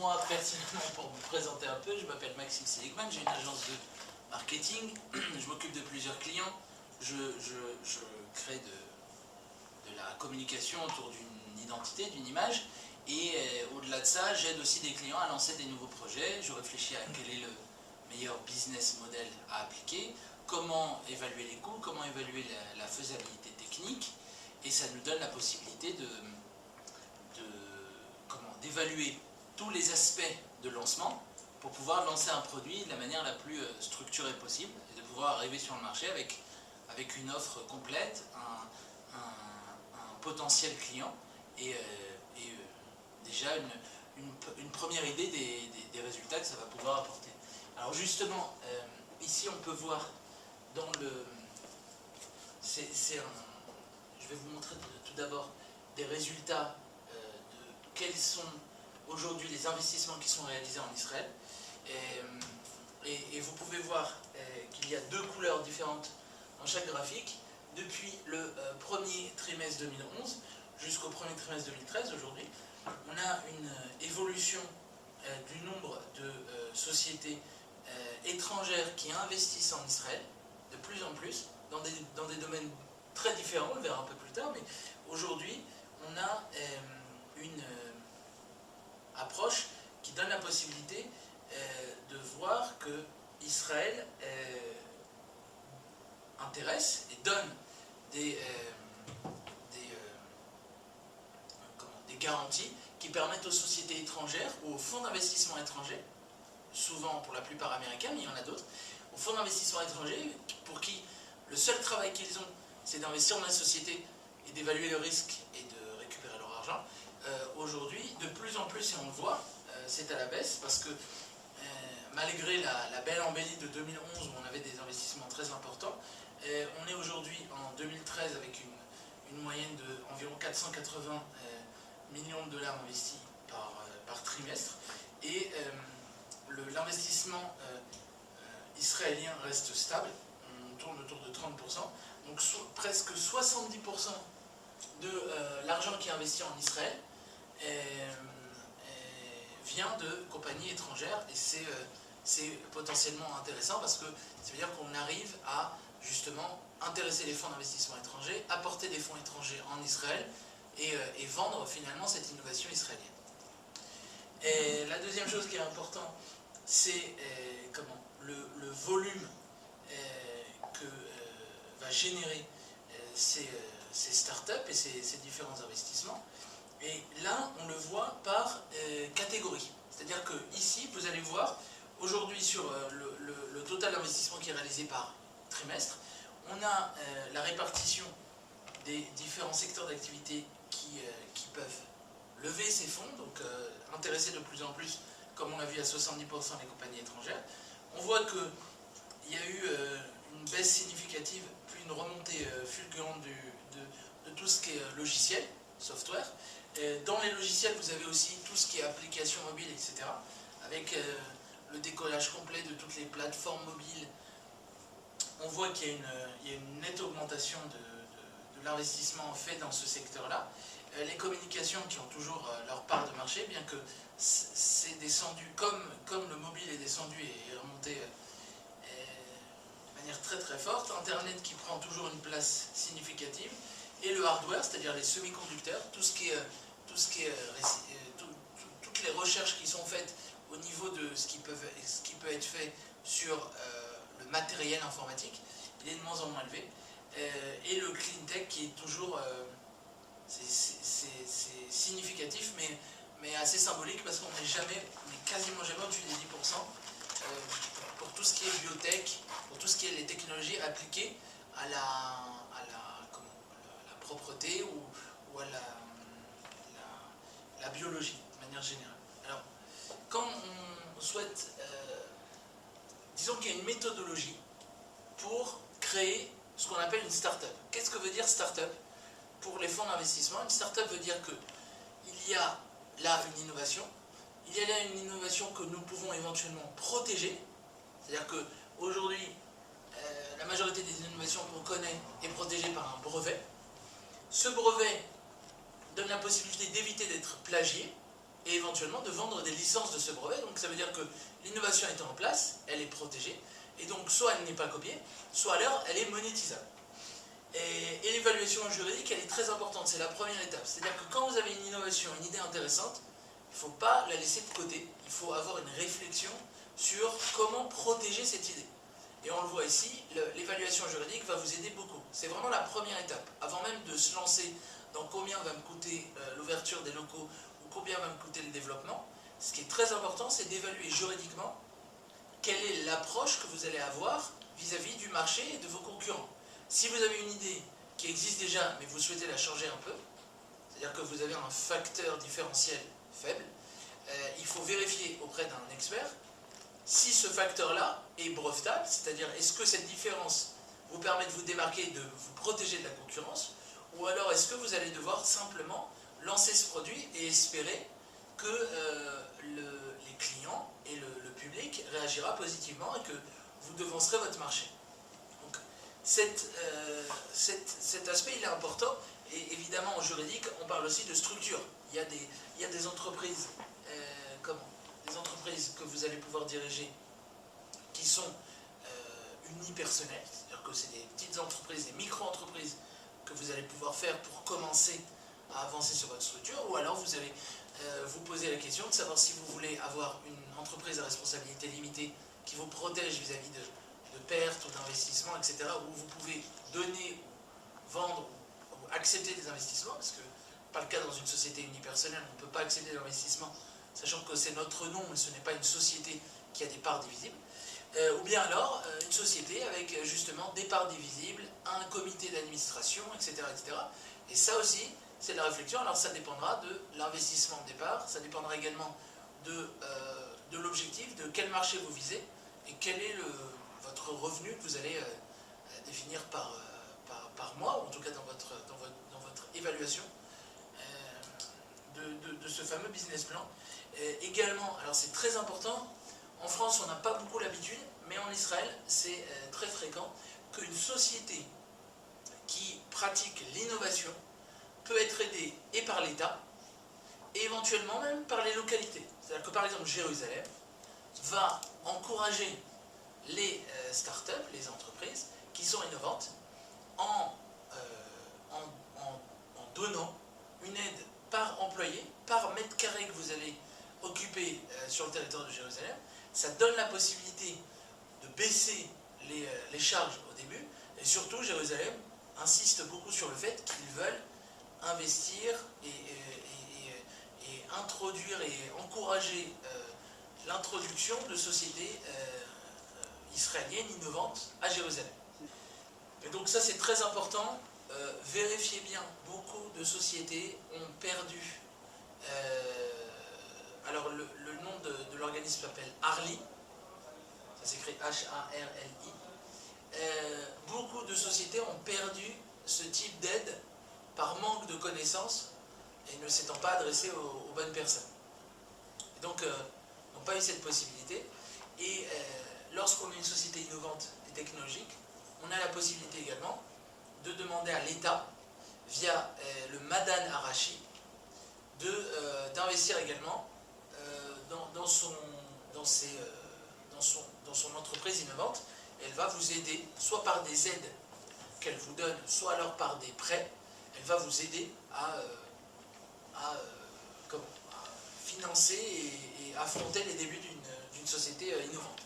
moi, personnellement, pour me présenter un peu, je m'appelle Maxime Seligman, j'ai une agence de marketing, je m'occupe de plusieurs clients, je crée de la communication autour d'une identité, d'une image, et au-delà de ça, j'aide aussi des clients à lancer des nouveaux projets, je réfléchis à quel est le meilleur business model à appliquer, comment évaluer les coûts, comment évaluer la faisabilité technique, et ça nous donne la possibilité d'évaluer tous les aspects de lancement pour pouvoir lancer un produit de la manière la plus structurée possible et de pouvoir arriver sur le marché avec une offre complète, un potentiel client et déjà une première idée des résultats que ça va pouvoir apporter. Alors justement, ici on peut voir dans le... je vais vous montrer tout d'abord des résultats de quels sont aujourd'hui les investissements qui sont réalisés en Israël. Et vous pouvez voir qu'il y a deux couleurs différentes dans chaque graphique. Depuis le premier trimestre 2011 jusqu'au premier trimestre 2013, aujourd'hui, on a une évolution du nombre de sociétés étrangères qui investissent en Israël, de plus en plus, dans des domaines très différents, on le verra un peu plus tard, mais aujourd'hui, on a une approche qui donne la possibilité de voir que Israël intéresse et donne des garanties qui permettent aux sociétés étrangères ou aux fonds d'investissement étrangers, souvent pour la plupart américains, mais il y en a d'autres, aux fonds d'investissement étrangers pour qui le seul travail qu'ils ont, c'est d'investir dans la société et d'évaluer le risque et de récupérer leur argent. Aujourd'hui, de plus en plus, et on le voit, c'est à la baisse parce que malgré la belle embellie de 2011 où on avait des investissements très importants, on est aujourd'hui en 2013 avec une moyenne d'environ 480 millions de dollars investis par trimestre et l'investissement israélien reste stable, on tourne autour de 30%, donc presque 70% de l'argent qui est investi en Israël vient de compagnies étrangères et c'est potentiellement intéressant parce que ça veut dire qu'on arrive à justement intéresser les fonds d'investissement étrangers, apporter des fonds étrangers en Israël et vendre finalement cette innovation israélienne. Et la deuxième chose qui est importante, c'est le volume que va générer ces startups et ces différents investissements. Et là, on le voit par catégorie. C'est-à-dire que ici, vous allez voir, aujourd'hui, sur le total d'investissement qui est réalisé par trimestre, on a la répartition des différents secteurs d'activité qui peuvent lever ces fonds, donc intéresser de plus en plus, comme on l'a vu à 70% les compagnies étrangères. On voit qu'il y a eu une baisse significative, puis une remontée fulgurante de tout ce qui est logiciel, software. Dans les logiciels, vous avez aussi tout ce qui est applications mobiles, etc. Avec le décollage complet de toutes les plateformes mobiles, on voit qu'il y a une nette augmentation de l'investissement fait dans ce secteur-là. Les communications qui ont toujours leur part de marché, bien que c'est descendu comme le mobile est descendu et est remonté de manière très très forte. Internet qui prend toujours une place significative. Et le hardware, c'est-à-dire les semi-conducteurs, toutes les recherches qui sont faites au niveau de ce qui peut être fait sur le matériel informatique, il est de moins en moins élevé. Et le clean tech qui est toujours c'est significatif, mais assez symbolique parce qu'on n'est quasiment jamais au-dessus des 10% pour tout ce qui est biotech, pour tout ce qui est les technologies appliquées à la propreté ou à la biologie de manière générale. Alors, quand on souhaite, disons qu'il y a une méthodologie pour créer ce qu'on appelle une start-up. Qu'est-ce que veut dire start-up pour les fonds d'investissement? Une start-up veut dire qu'il y a là une innovation, il y a là une innovation que nous pouvons éventuellement protéger, c'est-à-dire qu'aujourd'hui, la majorité des innovations qu'on connaît est protégée par un brevet. Ce brevet donne la possibilité d'éviter d'être plagié et éventuellement de vendre des licences de ce brevet. Donc ça veut dire que l'innovation étant en place, elle est protégée, et donc soit elle n'est pas copiée, soit alors elle est monétisable. Et l'évaluation juridique, elle est très importante, c'est la première étape. C'est-à-dire que quand vous avez une innovation, une idée intéressante, il ne faut pas la laisser de côté, il faut avoir une réflexion sur comment protéger cette idée. Et on le voit ici, l'évaluation juridique va vous aider beaucoup. C'est vraiment la première étape. Avant même de se lancer dans combien va me coûter l'ouverture des locaux ou combien va me coûter le développement, ce qui est très important, c'est d'évaluer juridiquement quelle est l'approche que vous allez avoir vis-à-vis du marché et de vos concurrents. Si vous avez une idée qui existe déjà, mais vous souhaitez la changer un peu, c'est-à-dire que vous avez un facteur différentiel faible, il faut vérifier auprès d'un expert si ce facteur-là est brevetable, c'est-à-dire est-ce que cette différence vous permet de vous démarquer, de vous protéger de la concurrence, ou alors est-ce que vous allez devoir simplement lancer ce produit et espérer que les clients et le public réagira positivement et que vous devancerez votre marché. Donc cet aspect il est important, et évidemment en juridique on parle aussi de structure. Il y a des entreprises, des entreprises que vous allez pouvoir diriger qui sont unipersonnelles, c'est-à-dire que c'est des petites entreprises, des micro-entreprises que vous allez pouvoir faire pour commencer à avancer sur votre structure, ou alors vous allez vous poser la question de savoir si vous voulez avoir une entreprise à responsabilité limitée qui vous protège vis-à-vis de pertes ou d'investissements, etc., où vous pouvez donner, vendre ou accepter des investissements, parce que pas le cas dans une société unipersonnelle, on ne peut pas accepter l'investissement, sachant que c'est notre nom, mais ce n'est pas une société qui a des parts divisibles. Ou bien alors une société avec justement des parts divisibles, un comité d'administration, etc., etc. Et ça aussi, c'est de la réflexion. Alors ça dépendra de l'investissement de départ, ça dépendra également de l'objectif, de quel marché vous visez, et quel est votre revenu que vous allez définir par mois, ou en tout cas dans votre évaluation de ce fameux business plan. Également, alors c'est très important, en France on n'a pas beaucoup l'habitude, mais en Israël c'est très fréquent qu'une société qui pratique l'innovation peut être aidée et par l'État, et éventuellement même par les localités. C'est-à-dire que par exemple Jérusalem va encourager les startups, les entreprises qui sont innovantes en donnant une aide par employé, par mètre carré que vous avez occupé sur le territoire de Jérusalem. Ça donne la possibilité de baisser les charges au début, et surtout Jérusalem insiste beaucoup sur le fait qu'ils veulent investir et introduire et encourager l'introduction de sociétés israéliennes innovantes à Jérusalem. Et donc ça c'est très important, vérifiez bien, beaucoup de sociétés ont perdu, alors le nom de l'organisme s'appelle Harli, ça s'écrit H-A-R-L-I, beaucoup de sociétés ont perdu ce type d'aide par manque de connaissances et ne s'étant pas adressées aux bonnes personnes. Et donc, n'ont pas eu cette possibilité. Et lorsqu'on est une société innovante et technologique, on a la possibilité également de demander à l'État, via le Madan Arashi, d'investir également dans son entreprise innovante. Elle va vous aider, soit par des aides qu'elle vous donne, soit alors par des prêts. Elle va vous aider à financer et affronter les débuts d'une société innovante.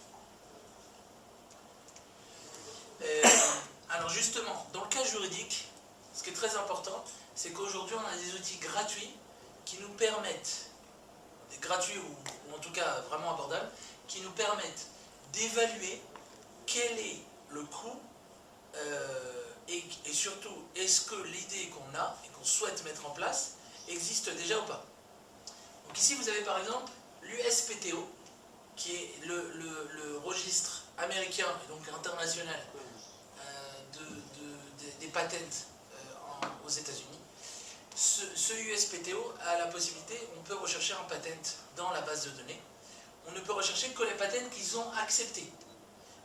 Alors justement, dans le cas juridique, ce qui est très important, c'est qu'aujourd'hui on a des outils gratuits qui nous permettent, gratuits ou en tout cas vraiment abordables, qui nous permettent d'évaluer quel est le coût et surtout, est-ce que l'idée qu'on a et qu'on souhaite mettre en place existe déjà ou pas. Donc ici vous avez par exemple l'USPTO, qui est le registre américain et donc international des patents aux États-Unis. Ce USPTO a la possibilité, on peut rechercher un patent dans la base de données. On ne peut rechercher que les patents qu'ils ont acceptés.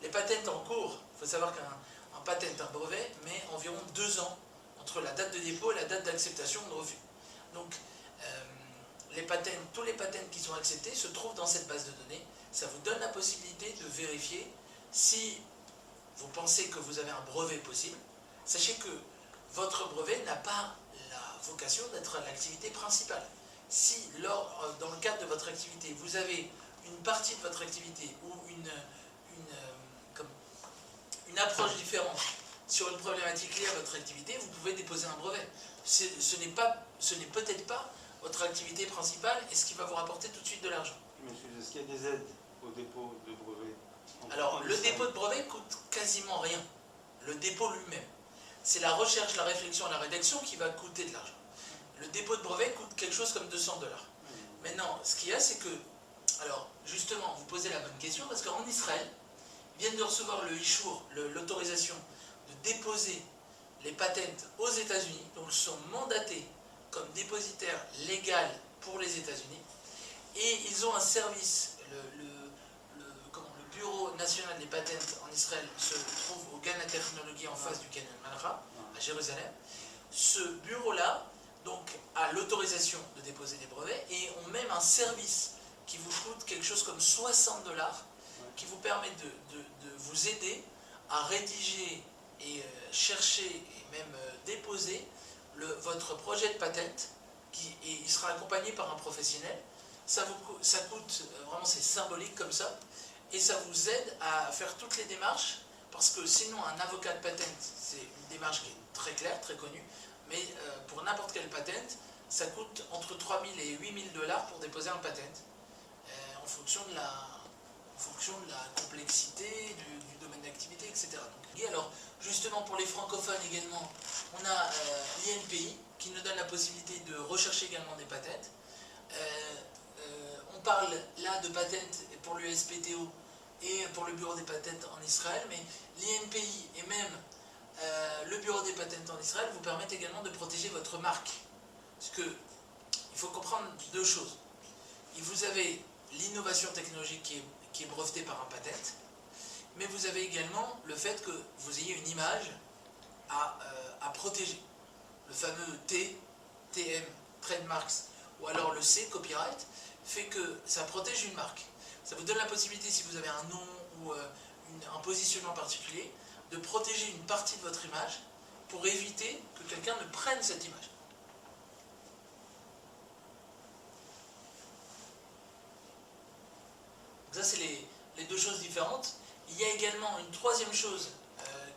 Les patents en cours, il faut savoir qu'un patent, un brevet, met environ 2 ans entre la date de dépôt et la date d'acceptation ou de refus. Donc, tous les patents qui sont acceptés se trouvent dans cette base de données. Ça vous donne la possibilité de vérifier si vous pensez que vous avez un brevet possible. Sachez que votre brevet n'a pas la vocation d'être l'activité principale. Si, dans le cadre de votre activité, vous avez une partie de votre activité ou une approche différente sur une problématique liée à votre activité, vous pouvez déposer un brevet. Ce n'est peut-être pas votre activité principale et ce qui va vous rapporter tout de suite de l'argent. Est-ce qu'il y a des aides au dépôt de brevet? Alors, le dépôt de brevet coûte quasiment rien. Le dépôt lui-même. C'est la recherche, la réflexion et la rédaction qui va coûter de l'argent. Le dépôt de brevet coûte quelque chose comme 200 $. Maintenant, ce qu'il y a, c'est que, alors, justement, vous posez la bonne question, parce qu'en Israël, ils viennent de recevoir le Ishour, l'autorisation de déposer les patents aux États-Unis, donc ils sont mandatés comme dépositaires légal pour les États-Unis, et ils ont un service, le Bureau national des patents en Israël se trouve au Gan Technologie en face du Canyon Manra, à Jérusalem. Ce bureau-là donc a l'autorisation de déposer des brevets et ont même un service qui vous coûte quelque chose comme 60 $, qui vous permet de vous aider à rédiger et chercher et même déposer votre projet de patent, et il sera accompagné par un professionnel. Ça coûte, vraiment c'est symbolique comme ça, et ça vous aide à faire toutes les démarches, parce que sinon un avocat de patent, c'est une démarche qui est très claire, très connue, mais pour n'importe quel patent, ça coûte entre 3 000 et 8 000 $ pour déposer un patent, en fonction de la complexité du domaine d'activité, etc. Donc, et alors, justement pour les francophones également, on a l'INPI qui nous donne la possibilité de rechercher également des patents. On parle là de patents pour l'USPTO et pour le Bureau des patents en Israël, mais l'INPI et même le Bureau des patents en Israël vous permettent également de protéger votre marque. Parce que il faut comprendre deux choses. Vous avez l'innovation technologique qui est brevetée par un patent, mais vous avez également le fait que vous ayez une image à protéger. Le fameux TM, Trademarks, ou alors le C, Copyright, fait que ça protège une marque. Ça vous donne la possibilité, si vous avez un nom ou un positionnement particulier, de protéger une partie de votre image pour éviter que quelqu'un ne prenne cette image. Donc ça, c'est les deux choses différentes. Il y a également une troisième chose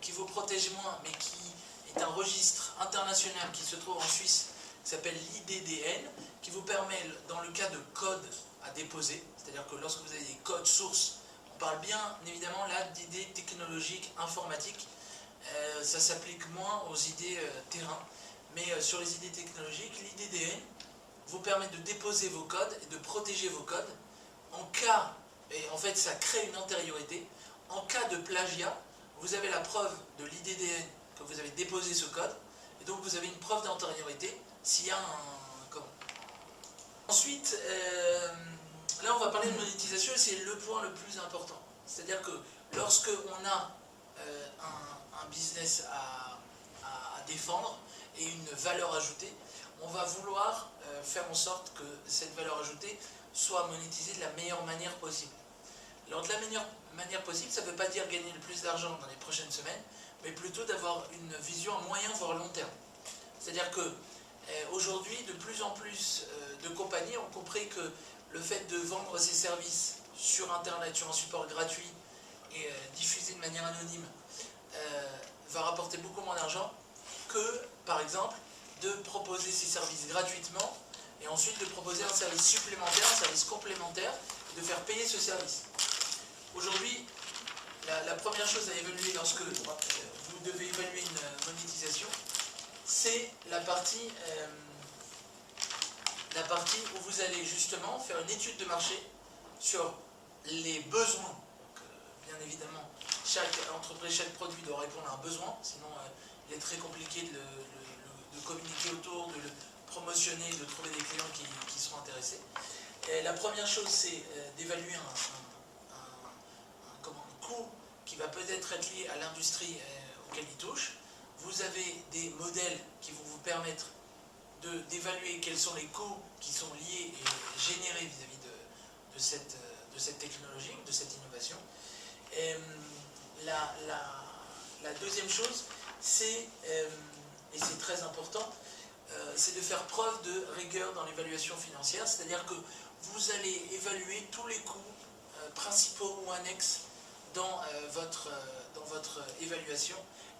qui vous protège moins, mais qui est un registre international qui se trouve en Suisse, qui s'appelle l'IDDN, qui vous permet, dans le cas de codes à déposer, c'est-à-dire que lorsque vous avez des codes sources, on parle bien évidemment là d'idées technologiques, informatiques, ça s'applique moins aux idées terrain, mais sur les idées technologiques, l'IDDN vous permet de déposer vos codes et de protéger vos codes en cas, et en fait ça crée une antériorité, en cas de plagiat, vous avez la preuve de l'IDDN que vous avez déposé ce code, et donc vous avez une preuve d'antériorité s'il y a un... Ensuite, là on va parler de monétisation et c'est le point le plus important. C'est-à-dire que lorsque on a un business à défendre et une valeur ajoutée, on va vouloir faire en sorte que cette valeur ajoutée soit monétisée de la meilleure manière possible. Alors de la meilleure manière possible, ça ne veut pas dire gagner le plus d'argent dans les prochaines semaines, mais plutôt d'avoir une vision à moyen voire long terme. C'est-à-dire que aujourd'hui, de plus en plus de compagnies ont compris que le fait de vendre ces services sur Internet, sur un support gratuit et diffusé de manière anonyme, va rapporter beaucoup moins d'argent que, par exemple, de proposer ces services gratuitement et ensuite de proposer un service supplémentaire, un service complémentaire, et de faire payer ce service. Aujourd'hui, la première chose à évaluer lorsque vous devez évaluer une monétisation, c'est la partie où vous allez justement faire une étude de marché sur les besoins. Donc, bien évidemment, chaque entreprise, chaque produit doit répondre à un besoin, sinon il est très compliqué de communiquer autour, de le promotionner, de trouver des clients qui seront intéressés. Et la première chose, c'est d'évaluer un coût qui va peut-être être lié à l'industrie auquel il touche. Vous avez des modèles qui vont vous permettre d'évaluer quels sont les coûts qui sont liés et générés vis-à-vis de cette technologie, de cette innovation. Et la deuxième chose, c'est, et c'est très important, c'est de faire preuve de rigueur dans l'évaluation financière, c'est-à-dire que vous allez évaluer tous les coûts principaux ou annexes dans votre évaluation,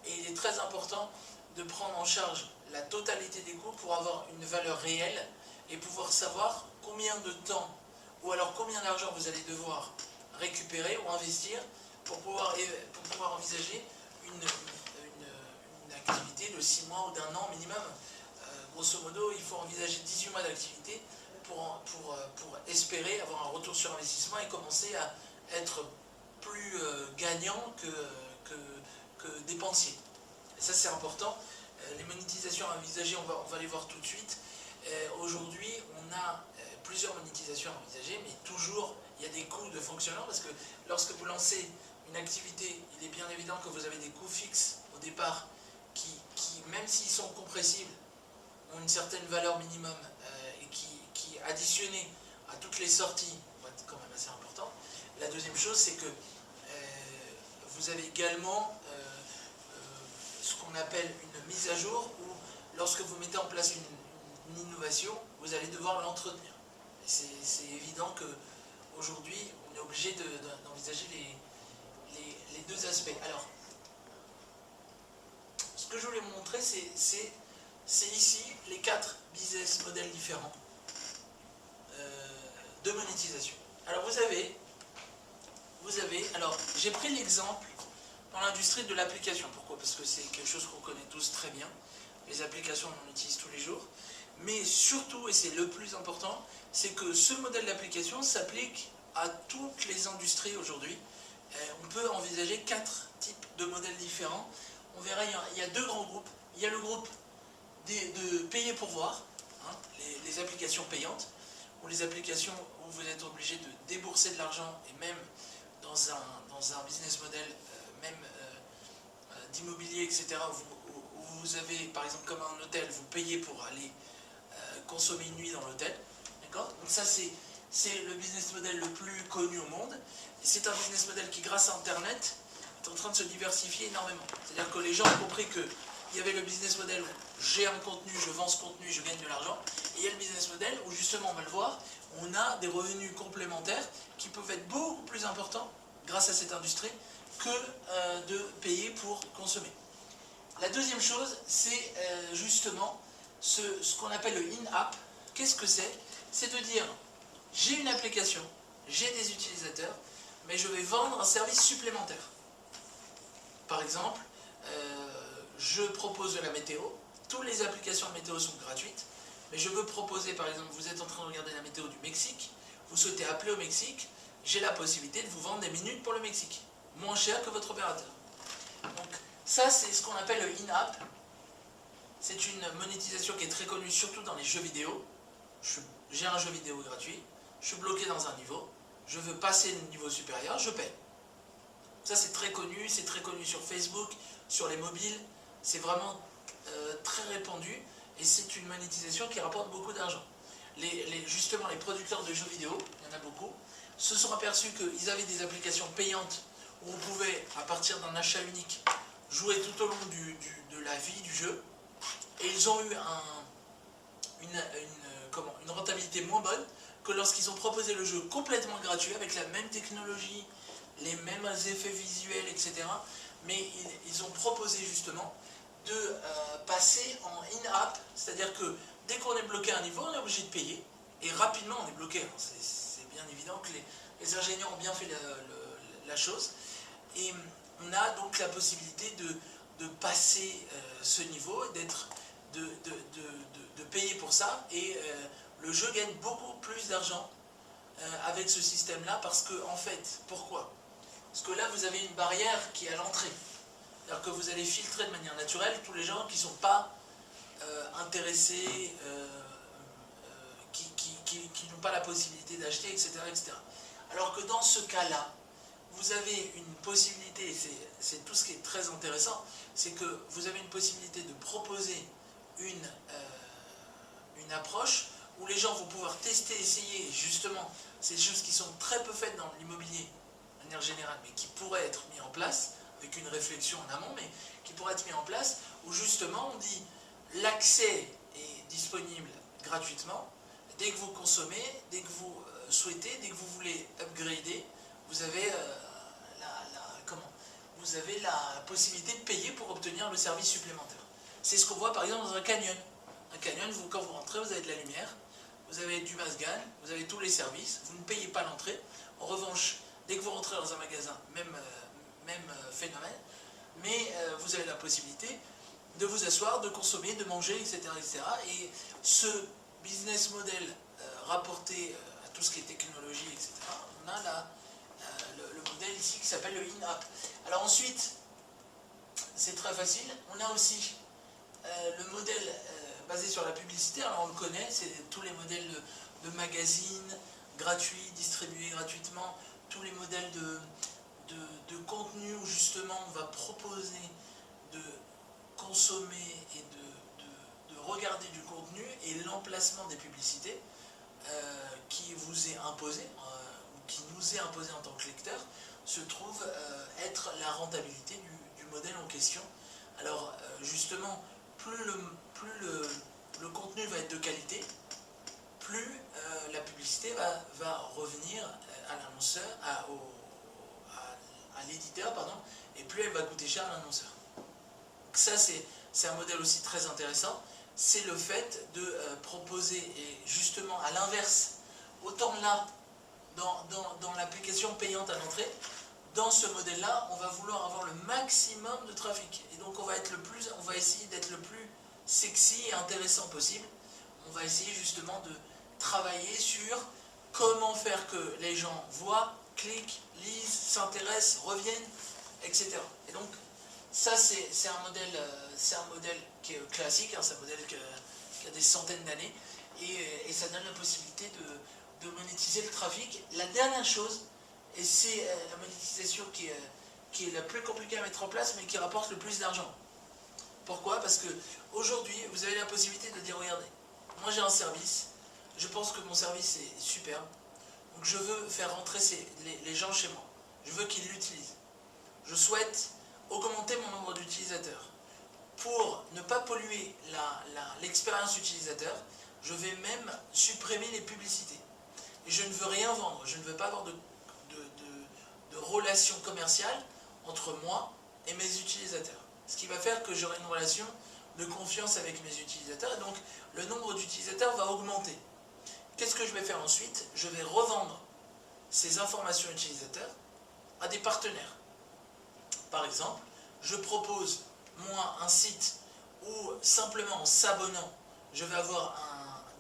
et il est très important de prendre en charge la totalité des coûts pour avoir une valeur réelle et pouvoir savoir combien de temps ou alors combien d'argent vous allez devoir récupérer ou investir pour pouvoir envisager une activité de 6 mois ou d'1 an minimum. Grosso modo, il faut envisager 18 mois d'activité pour espérer avoir un retour sur investissement et commencer à être plus gagnant que dépensier. Et ça, c'est important. Les monétisations envisagées, on va les voir tout de suite. Aujourd'hui, on a plusieurs monétisations à envisager, mais toujours, il y a des coûts de fonctionnement, parce que lorsque vous lancez une activité, il est bien évident que vous avez des coûts fixes au départ, qui même s'ils sont compressibles, ont une certaine valeur minimum, et qui additionnés à toutes les sorties, vont être quand même assez important. La deuxième chose, c'est que vous avez également ce qu'on appelle une mise à jour, où lorsque vous mettez en place une innovation, vous allez devoir l'entretenir. C'est évident qu'aujourd'hui, on est obligé d'envisager les deux aspects. Alors, ce que je voulais vous montrer, c'est ici les 4 business models différents de monétisation. Alors alors j'ai pris l'exemple dans l'industrie de l'application. Pourquoi? Parce que c'est quelque chose qu'on connaît tous très bien. Les applications, on en utilise tous les jours. Mais surtout, et c'est le plus important, c'est que ce modèle d'application s'applique à toutes les industries aujourd'hui. On peut envisager 4 types de modèles différents. On verra, il y a 2 grands groupes. Il y a le groupe de payer pour voir, hein, les applications payantes, ou les applications où vous êtes obligé de débourser de l'argent, et même dans un business model même d'immobilier, etc., où vous avez, par exemple, comme un hôtel, vous payez pour aller consommer une nuit dans l'hôtel. D'accord? Donc ça, c'est le business model le plus connu au monde. Et c'est un business model qui, grâce à Internet, est en train de se diversifier énormément. C'est-à-dire que les gens ont compris qu'il y avait le business model où j'ai un contenu, je vends ce contenu, je gagne de l'argent. Et il y a le business model où, justement, on va le voir, on a des revenus complémentaires qui peuvent être beaucoup plus importants grâce à cette industrie que de payer pour consommer. La deuxième chose, c'est justement ce qu'on appelle le in-app. Qu'est-ce que c'est? C'est de dire, j'ai une application, j'ai des utilisateurs, mais je vais vendre un service supplémentaire. Par exemple, je propose de la météo, toutes les applications de météo sont gratuites, mais je veux proposer, par exemple, vous êtes en train de regarder la météo du Mexique, vous souhaitez appeler au Mexique, j'ai la possibilité de vous vendre des minutes pour le Mexique, moins cher que votre opérateur. Donc ça, c'est ce qu'on appelle le in-app. C'est une monétisation qui est très connue, surtout dans les jeux vidéo. J'ai un jeu vidéo gratuit, je suis bloqué dans un niveau, je veux passer le niveau supérieur, je paie. Ça, c'est très connu sur Facebook, sur les mobiles, c'est vraiment très répandu, et c'est une monétisation qui rapporte beaucoup d'argent. Justement, les producteurs de jeux vidéo, il y en a beaucoup, se sont aperçus qu'ils avaient des applications payantes où on pouvait, à partir d'un achat unique, jouer tout au long de la vie du jeu, et ils ont eu une rentabilité moins bonne que lorsqu'ils ont proposé le jeu complètement gratuit, avec la même technologie, les mêmes effets visuels, etc. Mais ils ont proposé justement de passer en in-app, c'est-à-dire que dès qu'on est bloqué à un niveau, on est obligé de payer, et rapidement on est bloqué. C'est bien évident que les ingénieurs ont bien fait la chose, et on a donc la possibilité de passer ce niveau, de payer pour ça, et le jeu gagne beaucoup plus d'argent avec ce système-là, parce que, en fait, pourquoi? Parce que là, vous avez une barrière qui est à l'entrée. C'est-à-dire que vous allez filtrer de manière naturelle tous les gens qui ne sont pas intéressés, qui n'ont pas la possibilité d'acheter, etc., etc. Alors que dans ce cas-là, vous avez une possibilité, et c'est tout ce qui est très intéressant, c'est que vous avez une possibilité de proposer approche où les gens vont pouvoir tester, essayer, et justement, c'est des choses qui sont très peu faites dans l'immobilier, de manière générale, mais qui pourraient être mises en place, avec une réflexion en amont, mais qui pourraient être mises en place, où justement on dit l'accès est disponible gratuitement, dès que vous consommez, dès que vous souhaitez, dès que vous voulez upgrader, vous avez, vous avez la possibilité de payer pour obtenir le service supplémentaire. C'est ce qu'on voit par exemple dans un canyon. Un canyon, quand vous rentrez, vous avez de la lumière, vous avez du Mazgan, vous avez tous les services, vous ne payez pas l'entrée. En revanche, dès que vous rentrez dans un magasin, même phénomène, mais vous avez la possibilité de vous asseoir, de consommer, de manger, etc. etc. Et ce business model rapporté à tout ce qui est technologie, etc., on a le modèle ici qui s'appelle le in-app. Alors ensuite, c'est très facile, on a aussi le modèle basé sur la publicité. Alors on le connaît, c'est tous les modèles de magazines gratuits, distribués gratuitement, tous les modèles de contenu où justement on va proposer de consommer et de regarder du contenu, et l'emplacement des publicités qui vous est imposé, ou qui nous est imposé en tant que lecteur, se trouve être la rentabilité du modèle en question. Alors justement, plus le contenu va être de qualité, plus la publicité va revenir à l'annonceur, à l'éditeur, pardon, et plus elle va coûter cher à l'annonceur. Ça, c'est un modèle aussi très intéressant. C'est le fait de proposer, et justement à l'inverse, autant là, dans l'application payante à l'entrée, dans ce modèle-là, on va vouloir avoir le maximum de trafic. Et donc on va essayer d'être le plus sexy et intéressant possible. On va essayer justement de travailler sur comment faire que les gens voient, cliquent, lisent, s'intéressent, reviennent, etc. Et donc ça, c'est un modèle qui est classique, hein, c'est un modèle qui a des centaines d'années, et ça donne la possibilité de monétiser le trafic. La dernière chose, et c'est la monétisation qui est la plus compliquée à mettre en place, mais qui rapporte le plus d'argent. Pourquoi? Parce que aujourd'hui, vous avez la possibilité de dire, regardez, moi j'ai un service, je pense que mon service est superbe, donc je veux faire rentrer les gens chez moi, je veux qu'ils l'utilisent. Je souhaite augmenter mon nombre d'utilisateurs. Pour ne pas polluer l'expérience utilisateur, je vais même supprimer les publicités. Et je ne veux rien vendre, je ne veux pas avoir de relation commerciale entre moi et mes utilisateurs. Ce qui va faire que j'aurai une relation de confiance avec mes utilisateurs, et donc le nombre d'utilisateurs va augmenter. Qu'est-ce que je vais faire ensuite? Je vais revendre ces informations utilisateurs à des partenaires. Par exemple, je propose, moi, un site où, simplement en s'abonnant, je vais avoir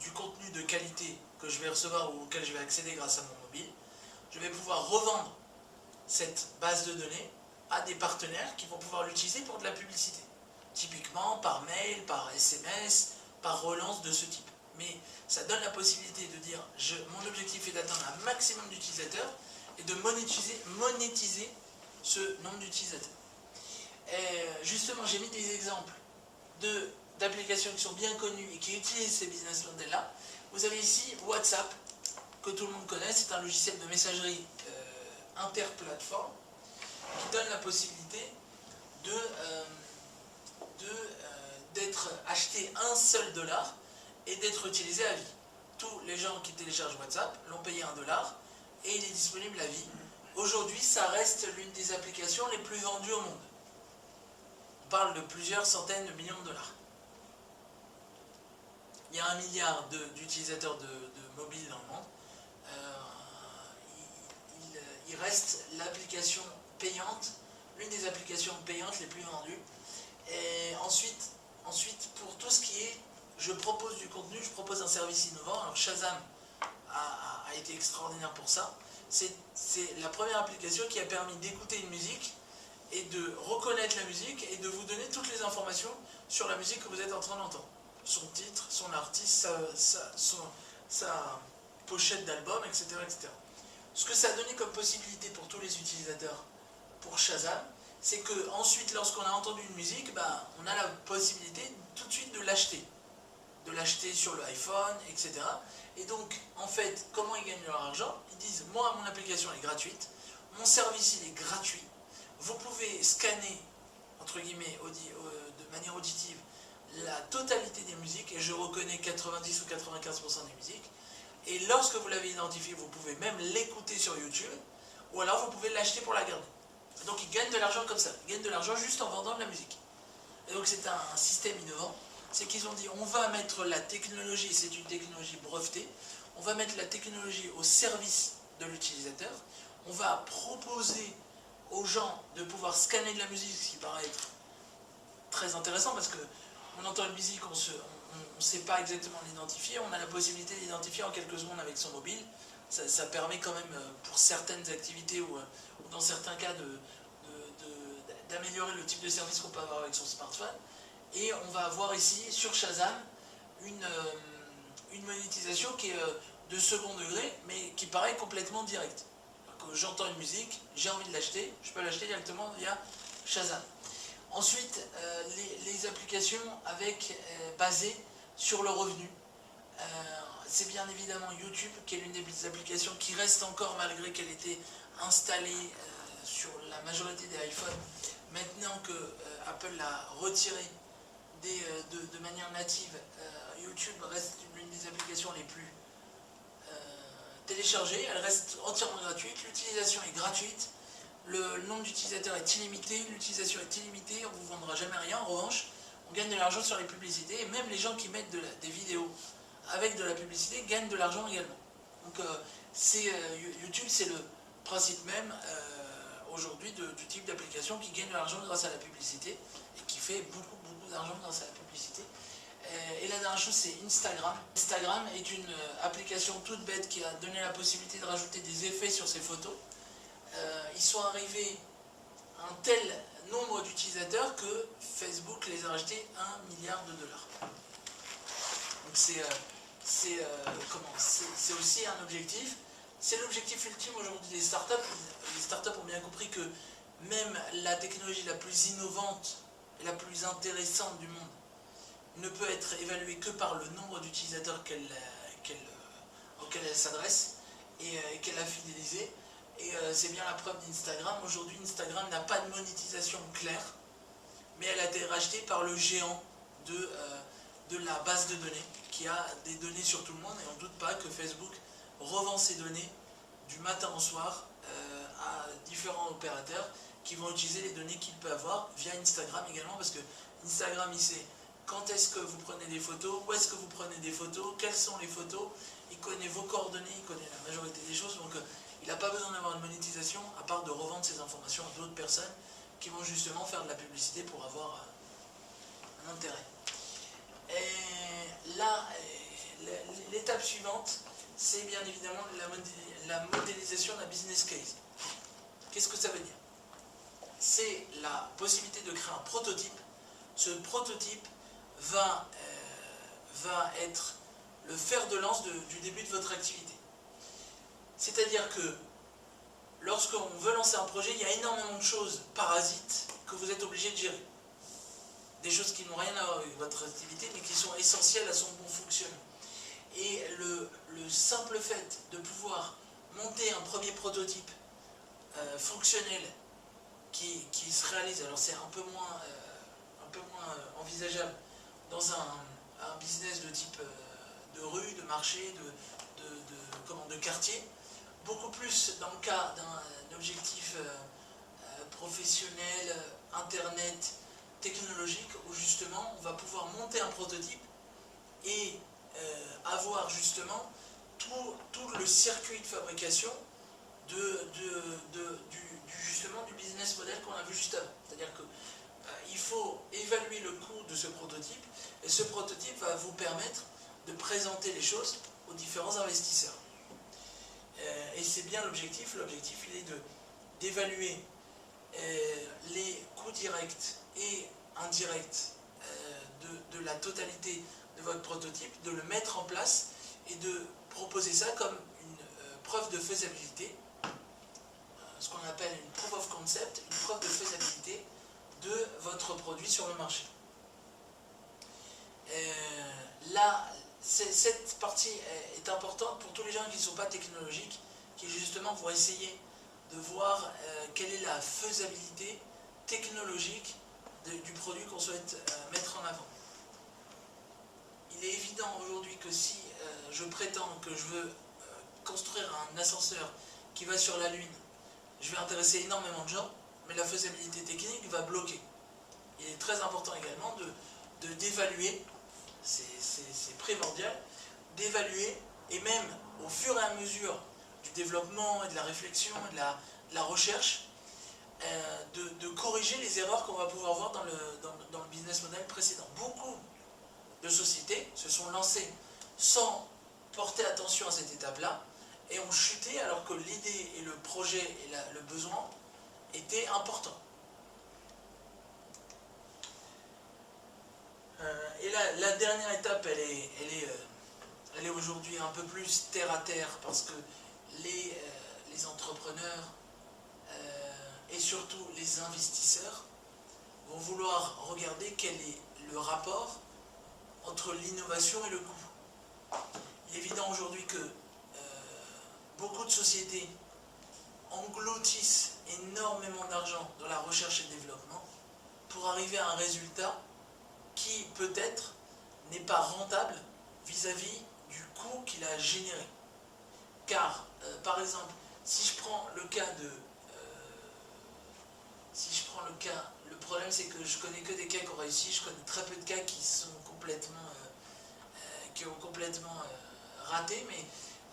du contenu de qualité que je vais recevoir ou auquel je vais accéder grâce à mon mobile. Je vais pouvoir revendre cette base de données à des partenaires qui vont pouvoir l'utiliser pour de la publicité. Typiquement par mail, par SMS, par relance de ce type. Mais ça donne la possibilité de dire, mon objectif est d'atteindre un maximum d'utilisateurs et de monétiser ce nombre d'utilisateurs. Justement, j'ai mis des exemples d'applications qui sont bien connues et qui utilisent ces business models-là. Vous avez ici WhatsApp, que tout le monde connaît, c'est un logiciel de messagerie interplateforme qui donne la possibilité d'être acheté $1 et d'être utilisé à vie. Tous les gens qui téléchargent WhatsApp l'ont payé $1 et il est disponible à vie. Aujourd'hui, ça reste l'une des applications les plus vendues au monde. On parle de plusieurs centaines de millions de dollars. Il y a 1 milliard d'utilisateurs de mobiles dans le monde. Il reste l'application payante, l'une des applications payantes les plus vendues. Et ensuite, pour tout ce qui est, je propose du contenu, je propose un service innovant. Alors Shazam a été extraordinaire pour ça. C'est la première application qui a permis d'écouter une musique et de reconnaître la musique et de vous donner toutes les informations sur la musique que vous êtes en train d'entendre. Son titre, son artiste, sa pochette d'album, etc., etc. Ce que ça a donné comme possibilité pour tous les utilisateurs, pour Shazam, c'est que ensuite, lorsqu'on a entendu une musique, on a la possibilité tout de suite de l'acheter l'acheter sur le iPhone, etc. Et donc, en fait, comment ils gagnent leur argent? Ils disent, moi, mon application est gratuite, mon service, il est gratuit, vous pouvez scanner, entre guillemets, de manière auditive, la totalité des musiques, et je reconnais 90 ou 95% des musiques, et lorsque vous l'avez identifié, vous pouvez même l'écouter sur YouTube, ou alors vous pouvez l'acheter pour la garder. Donc ils gagnent de l'argent comme ça, ils gagnent de l'argent juste en vendant de la musique. Et donc c'est un système innovant, c'est qu'ils ont dit on va mettre la technologie, c'est une technologie brevetée, on va mettre la technologie au service de l'utilisateur, on va proposer aux gens de pouvoir scanner de la musique, ce qui paraît être très intéressant parce qu'on entend une musique, on ne sait pas exactement l'identifier, on a la possibilité d'identifier en quelques secondes avec son mobile, ça permet quand même pour certaines activités ou dans certains cas d'améliorer le type de service qu'on peut avoir avec son smartphone. Et on va avoir ici sur Shazam une monétisation qui est de second degré mais qui paraît complètement directe. J'entends une musique, j'ai envie de l'acheter, je peux l'acheter directement via Shazam. Ensuite, les applications basées sur le revenu. C'est bien évidemment YouTube qui est l'une des applications qui reste encore, malgré qu'elle ait été installée sur la majorité des iPhones, maintenant que Apple l'a retiré de manière native, YouTube reste l'une des applications les plus téléchargées, elle reste entièrement gratuite, l'utilisation est gratuite, le nombre d'utilisateurs est illimité, l'utilisation est illimitée, on ne vous vendra jamais rien. En revanche, on gagne de l'argent sur les publicités, et même les gens qui mettent des vidéos avec de la publicité gagnent de l'argent également. Donc YouTube, c'est le principe même aujourd'hui du type d'application qui gagne de l'argent grâce à la publicité, et qui fait beaucoup d'argent grâce à la publicité. Et la dernière chose, c'est Instagram. Instagram est une application toute bête qui a donné la possibilité de rajouter des effets sur ses photos. Ils sont arrivés à un tel nombre d'utilisateurs que Facebook les a rachetés 1 milliard de dollars. Donc c'est aussi un objectif. C'est l'objectif ultime aujourd'hui des startups. Les startups ont bien compris que même la technologie la plus innovante et la plus intéressante du monde ne peut être évaluée que par le nombre d'utilisateurs auxquels elle s'adresse et qu'elle a fidélisé. Et c'est bien la preuve d'Instagram. Aujourd'hui, Instagram n'a pas de monétisation claire, mais elle a été rachetée par le géant de la base de données, qui a des données sur tout le monde, et on ne doute pas que Facebook revend ces données du matin au soir à différents opérateurs qui vont utiliser les données qu'il peut avoir via Instagram également, parce que Instagram, il sait quand est-ce que vous prenez des photos, où est-ce que vous prenez des photos, quelles sont les photos, il connaît vos coordonnées, il connaît la majorité des choses, donc il n'a pas besoin d'avoir une monétisation, à part de revendre ces informations à d'autres personnes qui vont justement faire de la publicité pour avoir un intérêt. Et là, l'étape suivante, c'est bien évidemment la modélisation d'un business case. Qu'est-ce que ça veut dire? C'est la possibilité de créer un prototype. Ce prototype va être le fer de lance du début de votre activité. C'est-à-dire que lorsqu'on veut lancer un projet, il y a énormément de choses parasites que vous êtes obligé de gérer. Des choses qui n'ont rien à voir avec votre activité, mais qui sont essentielles à son bon fonctionnement. Et le simple fait de pouvoir monter un premier prototype fonctionnel qui se réalise, alors c'est un peu moins envisageable dans un business de type de rue, de marché, de quartier, beaucoup plus dans le cas d'un objectif professionnel, internet, technologique, où justement on va pouvoir monter un prototype et avoir justement tout le circuit de fabrication justement du business model qu'on a vu juste avant. C'est-à-dire que il faut évaluer le coût de ce prototype, et ce prototype va vous permettre de présenter les choses aux différents investisseurs. Et c'est bien l'objectif. L'objectif, il est d'évaluer les coûts directs et indirects de la totalité de votre prototype, de le mettre en place et de proposer ça comme une preuve de faisabilité, ce qu'on appelle une proof of concept, une preuve de faisabilité de votre produit sur le marché. là, cette partie est importante pour tous les gens qui ne sont pas technologiques, qui justement vont essayer de voir quelle est la faisabilité technologique du produit qu'on souhaite mettre en avant. Il est évident aujourd'hui que si je prétends que je veux construire un ascenseur qui va sur la Lune, je vais intéresser énormément de gens, mais la faisabilité technique va bloquer. Il est très important également d'évaluer, c'est primordial, d'évaluer, et même au fur et à mesure du développement et de la réflexion et de la recherche, de corriger les erreurs qu'on va pouvoir voir dans le business model précédent. Beaucoup de sociétés se sont lancées sans porter attention à cette étape-là et ont chuté alors que l'idée et le projet et le besoin étaient importants. Et la dernière étape, elle est aujourd'hui un peu plus terre à terre parce que les entrepreneurs et surtout les investisseurs vont vouloir regarder quel est le rapport entre l'innovation et le coût. Il est évident aujourd'hui que beaucoup de sociétés engloutissent énormément d'argent dans la recherche et le développement pour arriver à un résultat qui peut-être n'est pas rentable vis-à-vis du coût qu'il a généré. Car, par exemple, si je prends le cas le problème c'est que je connais que des cas qui ont réussi, je connais très peu de cas qui sont qui ont complètement raté, mais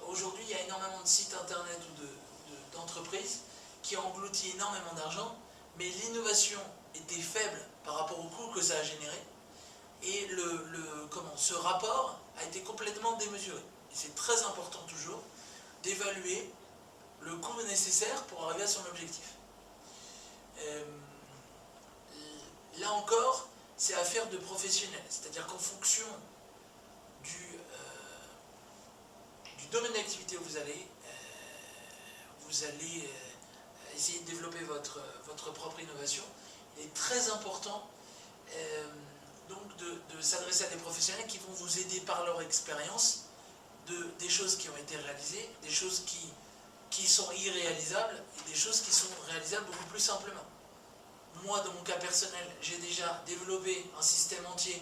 aujourd'hui il y a énormément de sites internet ou d'entreprises qui ont englouti énormément d'argent, mais l'innovation était faible par rapport au coût que ça a généré, et ce rapport a été complètement démesuré. Et c'est très important toujours d'évaluer le coût nécessaire pour arriver à son objectif. Là encore, c'est affaire de professionnels, c'est-à-dire qu'en fonction du domaine d'activité où vous allez essayer de développer votre propre innovation. Il est très important donc de s'adresser à des professionnels qui vont vous aider par leur expérience des choses qui ont été réalisées, des choses qui sont irréalisables et des choses qui sont réalisables beaucoup plus simplement. Moi, dans mon cas personnel, j'ai déjà développé un système entier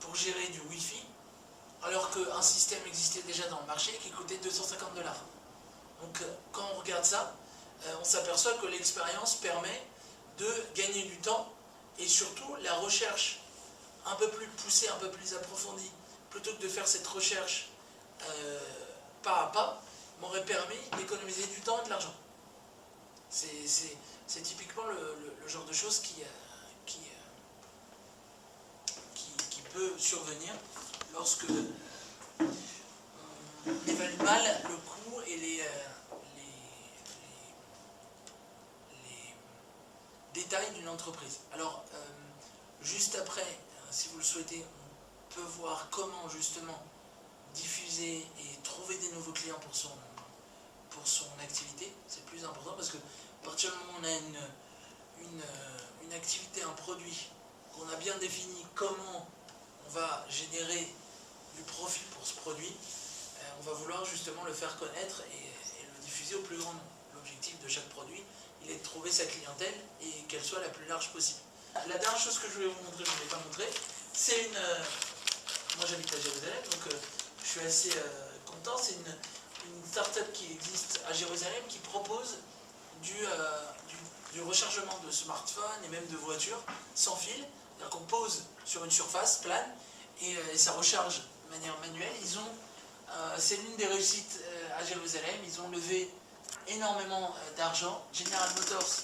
pour gérer du Wi-Fi, alors qu'un système existait déjà dans le marché qui coûtait 250 $. Donc, quand on regarde ça, on s'aperçoit que l'expérience permet de gagner du temps et surtout la recherche un peu plus poussée, un peu plus approfondie, plutôt que de faire cette recherche pas à pas, m'aurait permis d'économiser du temps et de l'argent. C'est typiquement le genre de choses qui peut survenir lorsque on évalue mal le coût et les détails d'une entreprise. Alors, juste après, si vous le souhaitez, on peut voir comment justement diffuser et trouver des nouveaux clients pour son activité. C'est plus important parce que à partir du moment où on a une activité, un produit, qu'on a bien défini comment on va générer du profit pour ce produit, on va vouloir justement le faire connaître et le diffuser au plus grand nombre. L'objectif de chaque produit, il est de trouver sa clientèle et qu'elle soit la plus large possible. La dernière chose que je voulais vous montrer, je ne l'ai pas montré, c'est moi j'habite à Jérusalem, donc je suis assez content, c'est une start-up qui existe à Jérusalem qui propose du rechargement de smartphones et même de voitures sans fil. C'est-à-dire qu'on pose sur une surface plane et ça recharge de manière manuelle. C'est l'une des réussites à Jérusalem. Ils ont levé énormément d'argent. General Motors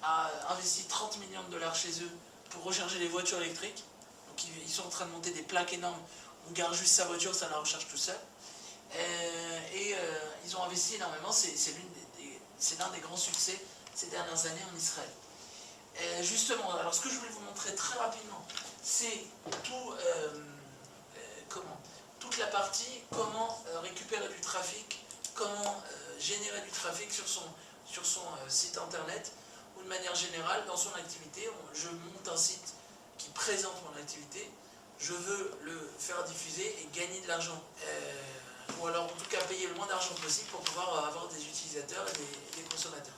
a investi 30 millions de $ chez eux pour recharger les voitures électriques. Donc ils sont en train de monter des plaques énormes. On garde juste sa voiture, ça la recharge tout seul. Ils ont investi énormément. C'est l'un des grands succès ces dernières années en Israël. Justement, alors ce que je voulais vous montrer très rapidement, c'est toute la partie comment récupérer du trafic, comment générer du trafic sur son site internet, ou de manière générale dans son activité. Je monte un site qui présente mon activité je veux le faire diffuser et gagner de l'argent. Ou alors en tout cas payer le moins d'argent possible pour pouvoir avoir des utilisateurs et des consommateurs.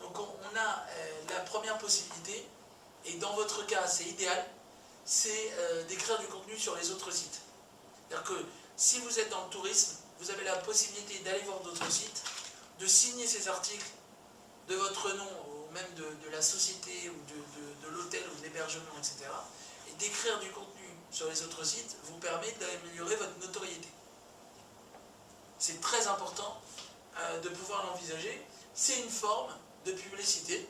Donc on a la première possibilité, et dans votre cas c'est idéal, c'est d'écrire du contenu sur les autres sites. C'est-à-dire que si vous êtes dans le tourisme, vous avez la possibilité d'aller voir d'autres sites, de signer ces articles de votre nom, ou même de la société, ou de l'hôtel, ou de l'hébergement, etc. Et d'écrire du contenu sur les autres sites vous permet d'améliorer votre notoriété. C'est très important de pouvoir l'envisager. C'est une forme de publicité.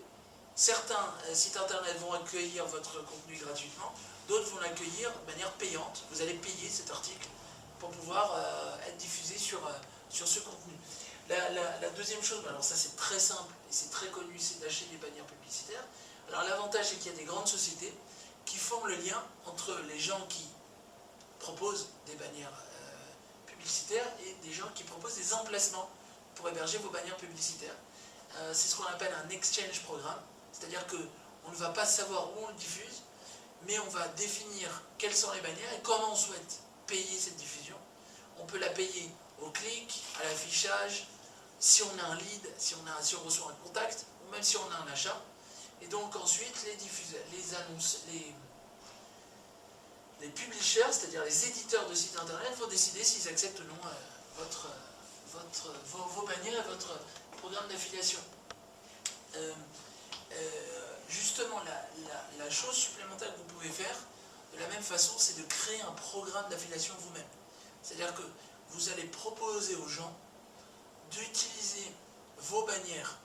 Certains sites internet vont accueillir votre contenu gratuitement, d'autres vont l'accueillir de manière payante. Vous allez payer cet article pour pouvoir être diffusé sur ce contenu. La deuxième chose, alors ça c'est très simple et c'est très connu, c'est d'acheter des bannières publicitaires. Alors l'avantage c'est qu'il y a des grandes sociétés qui font le lien entre les gens qui proposent des bannières publicitaires et des gens qui proposent des emplacements pour héberger vos bannières publicitaires. C'est ce qu'on appelle un exchange programme, c'est-à-dire qu'on ne va pas savoir où on le diffuse, mais on va définir quelles sont les bannières et comment on souhaite payer cette diffusion. On peut la payer au clic, à l'affichage, si on a un lead, si on reçoit un contact, ou même si on a un achat. Et donc ensuite, les publishers, c'est-à-dire les éditeurs de sites internet, vont décider s'ils acceptent ou non vos bannières et votre programme d'affiliation. Justement, la chose supplémentaire que vous pouvez faire, de la même façon, c'est de créer un programme d'affiliation vous-même. C'est-à-dire que vous allez proposer aux gens d'utiliser vos bannières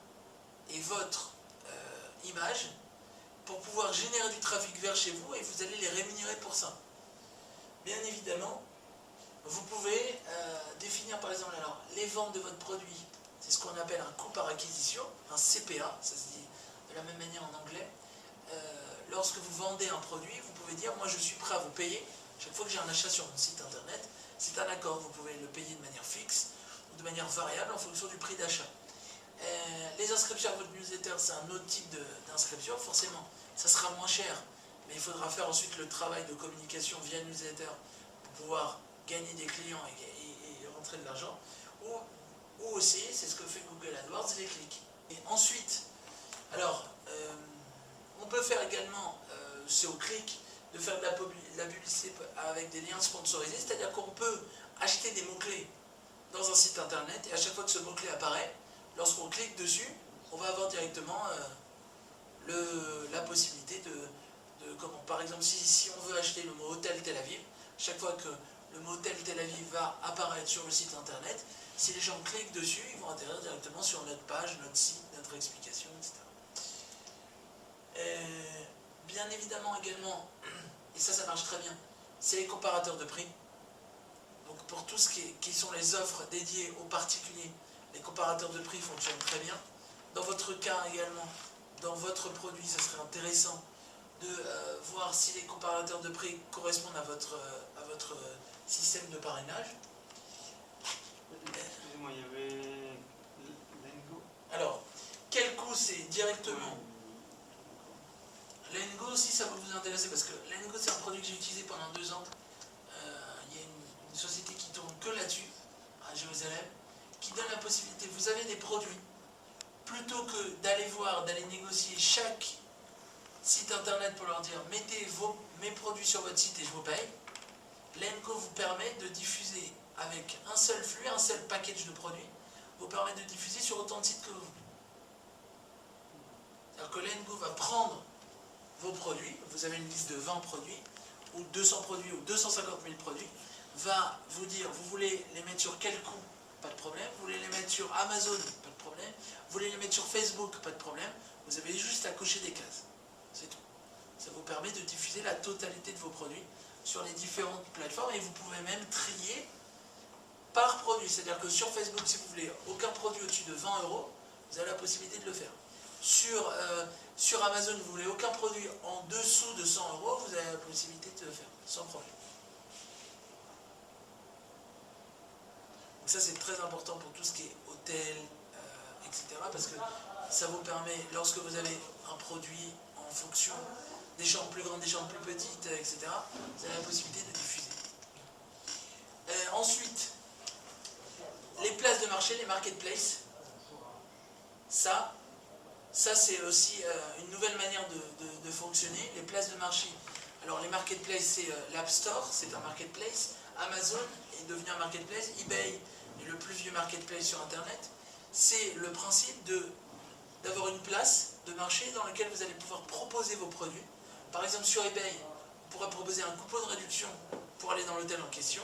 et votre image pour pouvoir générer du trafic vers chez vous et vous allez les rémunérer pour ça. Bien évidemment, vous pouvez définir par exemple alors, les ventes de votre produit, c'est ce qu'on appelle un coût par acquisition, un CPA, ça se dit de la même manière en anglais. Lorsque vous vendez un produit, vous pouvez dire moi je suis prêt à vous payer chaque fois que j'ai un achat sur mon site internet. C'est un accord, vous pouvez le payer de manière fixe ou de manière variable en fonction du prix d'achat. Les inscriptions à votre newsletter, c'est un autre type d'inscription, forcément, ça sera moins cher, mais il faudra faire ensuite le travail de communication via newsletter pour pouvoir gagner des clients et rentrer de l'argent, ou aussi, c'est ce que fait Google AdWords, les clics. Et ensuite, alors, on peut faire également, c'est au clic, de faire de la publicité avec des liens sponsorisés, c'est-à-dire qu'on peut acheter des mots-clés dans un site internet, et à chaque fois que ce mot-clé apparaît, lorsqu'on clique dessus, on va avoir directement la possibilité comment, par exemple, si on veut acheter le mot hôtel Tel Aviv, chaque fois que le mot hôtel Tel Aviv va apparaître sur le site internet, si les gens cliquent dessus, ils vont atterrir directement sur notre page, notre site, notre explication, etc. Bien évidemment également, et ça marche très bien, c'est les comparateurs de prix. Donc pour tout ce qui sont les offres dédiées aux particuliers, les comparateurs de prix fonctionnent très bien. Dans votre cas également, dans votre produit, ça serait intéressant de voir si les comparateurs de prix correspondent à votre système de parrainage. Excusez-moi, il y avait Lengo. Alors, quel coût c'est directement? Lengo, si ça peut vous intéresser, parce que Lengo c'est un produit que j'ai utilisé pendant 2 ans. Il y a une société qui tourne que là-dessus, à Jérusalem, qui donne la possibilité, vous avez des produits, plutôt que d'aller négocier chaque site internet pour leur dire mettez mes produits sur votre site et je vous paye, Lengo vous permet de diffuser avec un seul flux, un seul package de produits, vous permet de diffuser sur autant de sites que vous. C'est-à-dire que Lengo va prendre vos produits, vous avez une liste de 20 produits, ou 200 produits, ou 250 000 produits, va vous dire, vous voulez les mettre sur quel coût, pas de problème, vous voulez les mettre sur Amazon, pas de problème, vous voulez les mettre sur Facebook, pas de problème, vous avez juste à cocher des cases, c'est tout. Ça vous permet de diffuser la totalité de vos produits sur les différentes plateformes, et vous pouvez même trier par produit, c'est-à-dire que sur Facebook, si vous voulez aucun produit au-dessus de 20 €, vous avez la possibilité de le faire. Sur Amazon, vous voulez aucun produit en dessous de 100 €, vous avez la possibilité de le faire, sans problème. Donc ça c'est très important pour tout ce qui est hôtel, etc. Parce que ça vous permet, lorsque vous avez un produit en fonction des chambres plus grandes, des chambres plus petites, etc. Vous avez la possibilité de diffuser. Ensuite, les places de marché, les marketplaces, ça c'est aussi une nouvelle manière de fonctionner. Les places de marché, alors les marketplaces, c'est l'App Store, c'est un marketplace. Amazon est devenu un marketplace. eBay est le plus vieux marketplace sur Internet. C'est le principe d'avoir une place de marché dans laquelle vous allez pouvoir proposer vos produits. Par exemple, sur eBay, on pourrait proposer un coupon de réduction pour aller dans l'hôtel en question,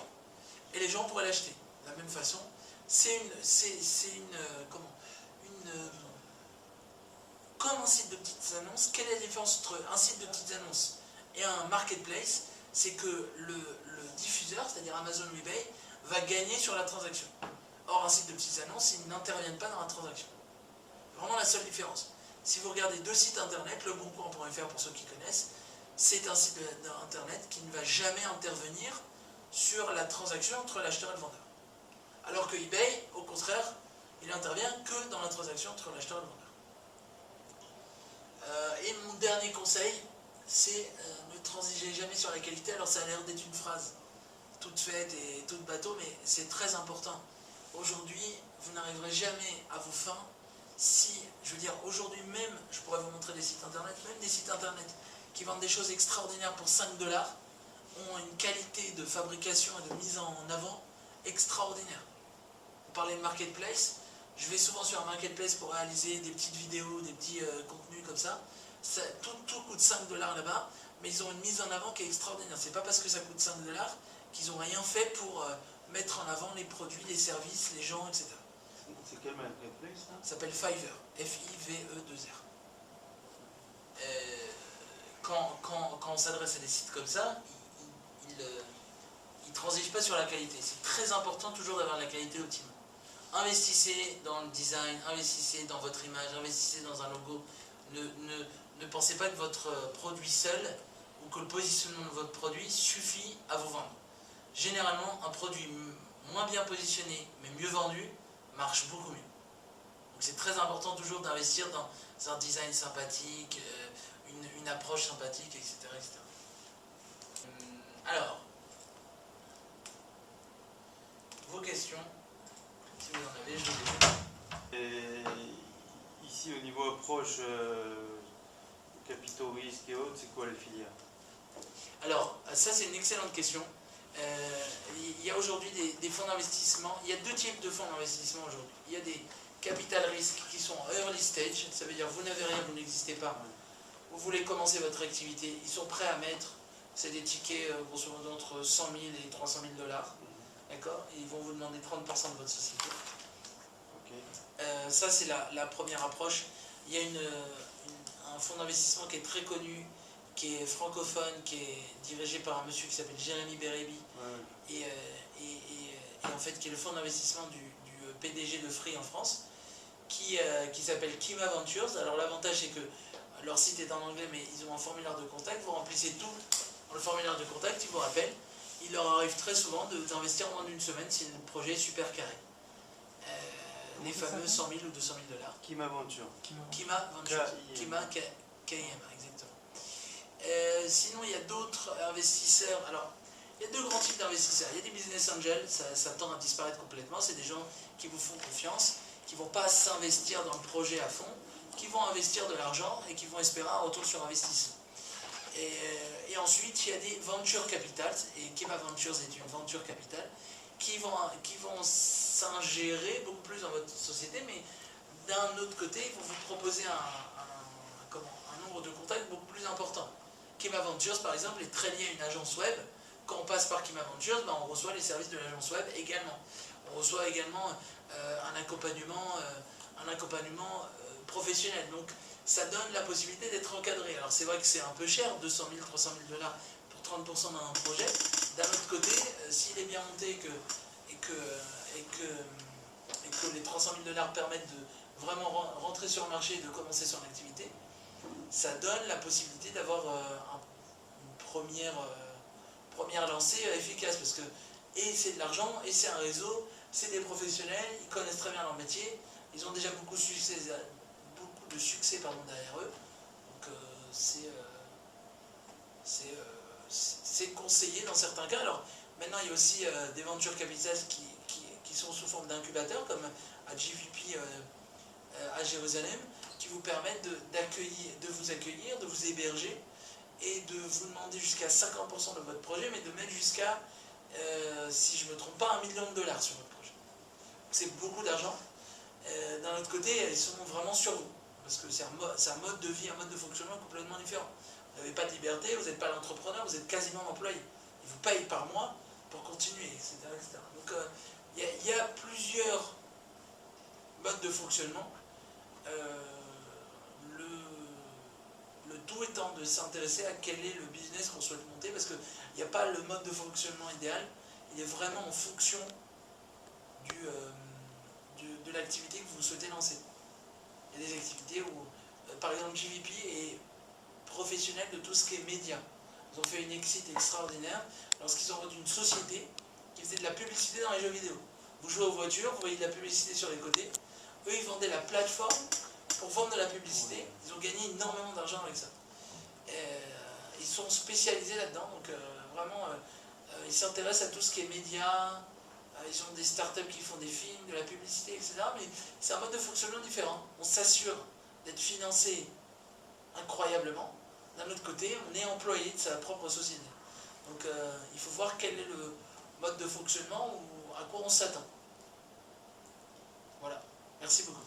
et les gens pourraient l'acheter. De la même façon, comme un site de petites annonces. Quelle est la différence entre un site de petites annonces et un marketplace? C'est que le diffuseur, c'est-à-dire Amazon ou eBay, va gagner sur la transaction. Or, un site de petites annonces, ils n'interviennent pas dans la transaction. Vraiment la seule différence. Si vous regardez deux sites internet, leboncoin.fr pour ceux qui connaissent, c'est un site internet qui ne va jamais intervenir sur la transaction entre l'acheteur et le vendeur. Alors que eBay, au contraire, il n'intervient que dans la transaction entre l'acheteur et le vendeur. Et mon dernier conseil, c'est ne transigez jamais sur la qualité. Alors ça a l'air d'être une phrase toute faite et toute bateau, mais c'est très important. Aujourd'hui, vous n'arriverez jamais à vos fins si, je veux dire, aujourd'hui même, je pourrais vous montrer des sites internet, même des sites internet qui vendent des choses extraordinaires pour 5 $, ont une qualité de fabrication et de mise en avant extraordinaire. Vous parlez de marketplace, je vais souvent sur un marketplace pour réaliser des petites vidéos, des petits contenus comme ça. Tout coûte 5 $ là-bas, mais ils ont une mise en avant qui est extraordinaire. C'est pas parce que ça coûte 5 $ qu'ils n'ont rien fait pour mettre en avant les produits, les services, les gens, etc. C'est quel marketplace là? Ça s'appelle Fiverr, F-I-V-E-2-R. Quand on s'adresse à des sites comme ça, ils ne transigent pas sur la qualité. C'est très important toujours d'avoir la qualité optimale. Investissez dans le design, investissez dans votre image, investissez dans un logo. Ne pensez pas que votre produit seul ou que le positionnement de votre produit suffit à vous vendre. Généralement, un produit moins bien positionné mais mieux vendu marche beaucoup mieux. Donc c'est très important toujours d'investir dans un design sympathique, une approche sympathique, etc., etc. Alors, vos questions, si vous en avez, je vous les Et ici, au niveau approche, capitaux, risques et autres, c'est quoi les filières? Alors, ça c'est une excellente question. Il y a aujourd'hui des fonds d'investissement. Il y a deux types de fonds d'investissement aujourd'hui. Il y a des capital risques qui sont early stage, ça veut dire vous n'avez rien, vous n'existez pas. Vous voulez commencer votre activité, ils sont prêts à mettre, c'est des tickets grosso modo entre 100 000 et 300 000 $. D'accord? Et ils vont vous demander 30% de votre société. Okay. Ça c'est la première approche. Il y a un fonds d'investissement qui est très connu, qui est francophone, qui est dirigé par un monsieur qui s'appelle Jérémy Bérébi, et en fait qui est le fonds d'investissement du PDG de Free en France, qui s'appelle Kima Ventures. Alors l'avantage c'est que leur site est en anglais, mais ils ont un formulaire de contact, vous remplissez tout dans le formulaire de contact, ils vous rappellent. Il leur arrive très souvent d'investir en moins d'une semaine si le projet est super carré. Les fameux 100 000 ou 200 000 $. Kima Venture. Kima Ventures. Kima, K-I-M-A, exactement. Sinon, il y a d'autres investisseurs. Alors, il y a deux grands types d'investisseurs. Il y a des business angels, ça tend à disparaître complètement. C'est des gens qui vous font confiance, qui ne vont pas s'investir dans le projet à fond, qui vont investir de l'argent et qui vont espérer un retour sur investissement. Et ensuite, il y a des venture capital, et Kima Ventures est une venture capital, qui vont s'ingérer beaucoup plus dans votre société, mais d'un autre côté, ils vont vous proposer un nombre de contacts beaucoup plus important. Kima Ventures, par exemple, est très lié à une agence web. Quand on passe par Kima Ventures, ben, on reçoit les services de l'agence web également. On reçoit également un accompagnement professionnel. Donc, ça donne la possibilité d'être encadré. Alors, c'est vrai que c'est un peu cher, 200 000, 300 000 $ pour 30% d'un projet. D'un autre côté, s'il est bien monté et que les 300 000 $ permettent de vraiment rentrer sur le marché et de commencer son activité, ça donne la possibilité d'avoir une première lancée efficace, parce que et c'est de l'argent, et c'est un réseau, c'est des professionnels, ils connaissent très bien leur métier, ils ont déjà beaucoup de succès derrière eux, donc c'est conseillé dans certains cas. Alors maintenant il y a aussi des venture capitalistes qui sont sous forme d'incubateurs comme à GVP à Jérusalem, qui vous permettent de vous accueillir, de vous héberger et de vous demander jusqu'à 50% de votre projet, mais de mettre jusqu'à, si je ne me trompe pas, $1 million sur votre projet. C'est beaucoup d'argent. D'un autre côté, ils sont vraiment sur vous, parce que c'est un mode de vie, un mode de fonctionnement complètement différent. Vous n'avez pas de liberté, vous n'êtes pas l'entrepreneur, vous êtes quasiment l'employé. Ils vous payent par mois pour continuer, etc. etc. Donc il y a plusieurs modes de fonctionnement. Le tout étant de s'intéresser à quel est le business qu'on souhaite monter, parce qu'il n'y a pas le mode de fonctionnement idéal, il est vraiment en fonction de l'activité que vous souhaitez lancer. Il y a des activités où, par exemple, JVP est professionnel de tout ce qui est média. Ils ont fait une exit extraordinaire lorsqu'ils ont vendu une société qui faisait de la publicité dans les jeux vidéo. Vous jouez aux voitures, vous voyez de la publicité sur les côtés. Eux, ils vendaient la plateforme pour vendre de la publicité. Ils ont gagné énormément d'argent avec ça. Ils sont spécialisés là-dedans, donc vraiment, ils s'intéressent à tout ce qui est médias. Ils ont des startups qui font des films, de la publicité, etc. Mais c'est un mode de fonctionnement différent. On s'assure d'être financé incroyablement. D'un autre côté, on est employé de sa propre société. Donc il faut voir quel est le mode de fonctionnement ou à quoi on s'attend. Voilà. Merci beaucoup.